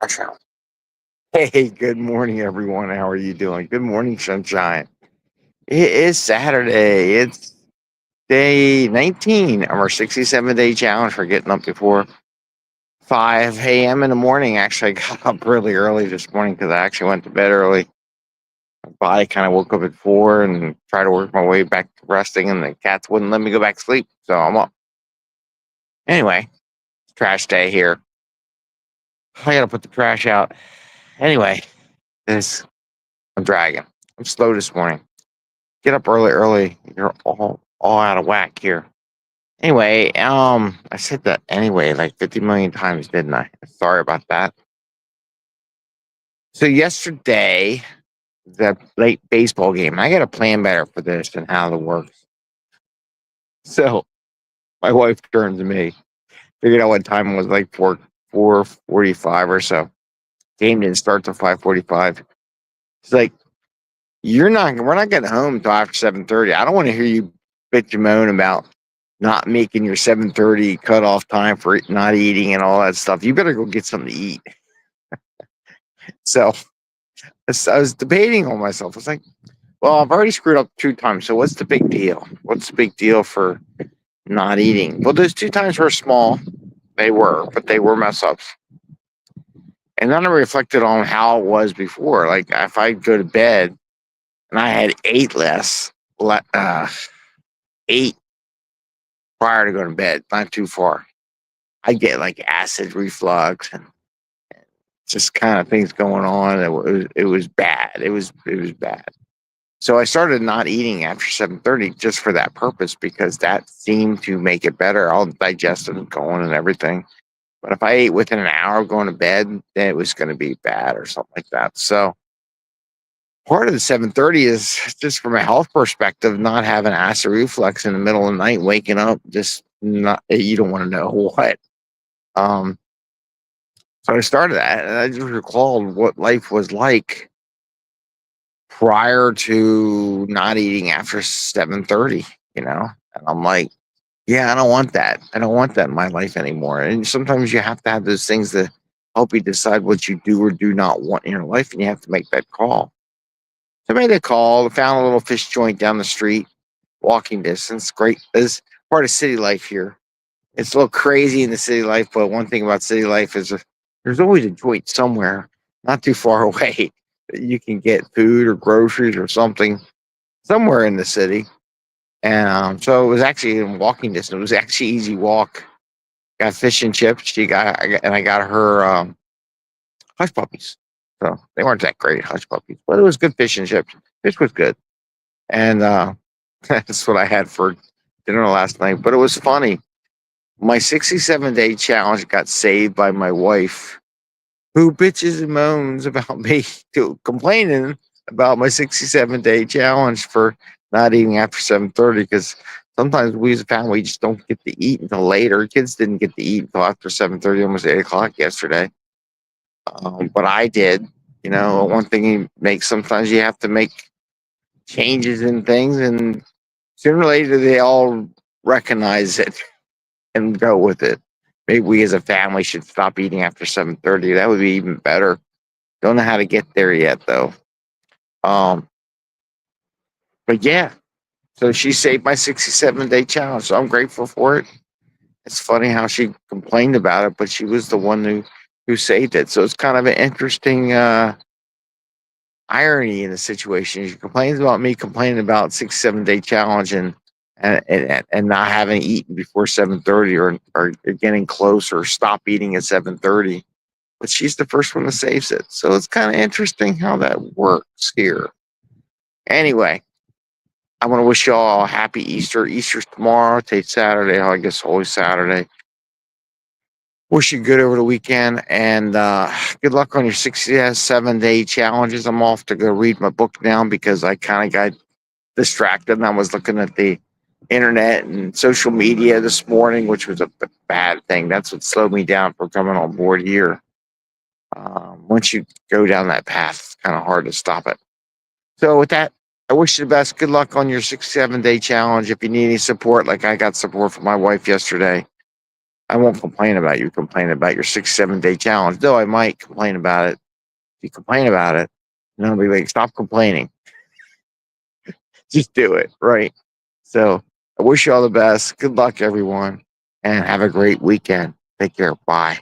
trash out. Hey, good morning, everyone. How are you doing? Good morning, sunshine. It is Saturday. It's day 19 of our 67-day challenge for getting up before 5 a.m. in the morning. Actually, I got up really early this morning because I actually went to bed early. My body kind of woke up at 4 and tried to work my way back to resting, and the cats wouldn't let me go back to sleep. So I'm up. Anyway, trash day here. I got to put the trash out. Anyway, this I'm dragging. I'm slow this morning. Get up early. You're all out of whack here. Anyway, I said that anyway like 50 million times, didn't I? Sorry about that. So yesterday, the late baseball game, I got to plan better for this and how it works. So my wife turned to me, figured out what time it was, like 4:45 or so. Game didn't start till 5:45. She's like, we're not getting home till after 7:30. I don't want to hear you bitch and moan about not making your 7:30 cutoff time for not eating and all that stuff. You better go get something to eat. So I was debating on myself. I was like, well, I've already screwed up 2 times. So what's the big deal? What's the big deal for not eating? Well, those 2 times were small. They were, but they were mess ups. And then I reflected on how it was before. Like if I go to bed and I had eight prior to going to bed, not too far, I get like acid reflux and just kind of things going on. It was bad. It was bad. So I started not eating after 7:30 just for that purpose because that seemed to make it better. All the digestive going and everything. But if I ate within an hour of going to bed, then it was going to be bad or something like that. So part of the 7:30 is just from a health perspective, not having acid reflux in the middle of the night, waking up, just not, you don't want to know what. So I started that, and I just recalled what life was like prior to not eating after 7:30, And I'm like, yeah, I don't want that. I don't want that in my life anymore. And sometimes you have to have those things that help you decide what you do or do not want in your life, and you have to make that call. So I made a call, found a little fish joint down the street, walking distance. Great. This part of city life here. It's a little crazy in the city life, but one thing about city life is there's always a joint somewhere, not too far away, that you can get food or groceries or something somewhere in the city. And so it was actually in walking distance. It was actually easy walk. Got fish and chips. I got her hush puppies. So they weren't that great hush puppies, but it was good fish and chips. Fish was good, and that's what I had for dinner last night. But it was funny. My 67-day challenge got saved by my wife, who bitches and moans about me complaining about my 67-day challenge for not eating after 7:30 because sometimes we as a family just don't get to eat until later. Kids didn't get to eat until after 7:30, almost 8 o'clock yesterday. But I did. One thing you make, sometimes you have to make changes in things, and sooner or later they all recognize it and go with it. Maybe we as a family should stop eating after 7:30. That would be even better. Don't know how to get there yet though. Um, but yeah, so she saved my 67-day challenge. So I'm grateful for it. It's funny how she complained about it, but she was the one who saved it. So it's kind of an interesting irony in the situation. She complains about me complaining about 67-day challenge and not having eaten before 7:30 or getting close or stop eating at 7:30. But she's the first one that saves it. So it's kind of interesting how that works here. Anyway, I want to wish you all a happy Easter. Easter's tomorrow. Today's Saturday. I guess always Saturday. Wish you good over the weekend and good luck on your 67-day challenges. I'm off to go read my book now because I kind of got distracted and I was looking at the internet and social media this morning, which was a bad thing. That's what slowed me down for coming on board here. Once you go down that path, it's kind of hard to stop it. So with that, I wish you the best. Good luck on your 67-day challenge. If you need any support, like I got support from my wife yesterday, I won't complain about you complaining about your 6, 7 day challenge, though I might complain about it. If you complain about it, then I'll be like, stop complaining. Just do it, right? So I wish you all the best. Good luck, everyone, and have a great weekend. Take care. Bye.